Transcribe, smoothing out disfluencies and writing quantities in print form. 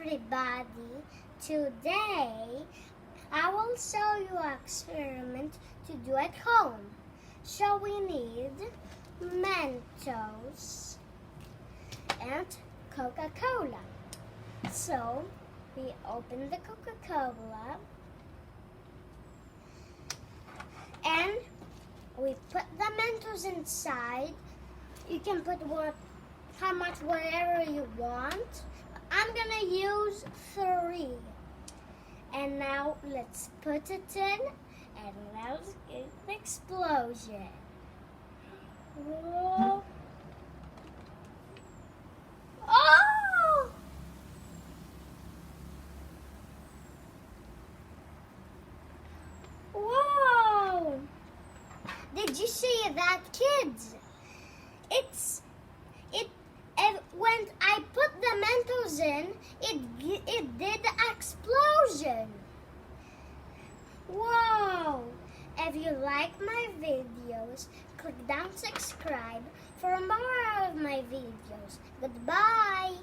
everybody! Today, I will show you an experiment to do at home. So we need Mentos and Coca-Cola. So we open the Coca-Cola and we put the Mentos inside. You can put how much whatever you want. I'm gonna use 3. And now let's put it in and let's get the explosion. Whoa. Oh! Whoa! Did you see that, kids? When I put the Mentos in, it did the explosion. Whoa! If you like my videos, click down subscribe for more of my videos. Goodbye!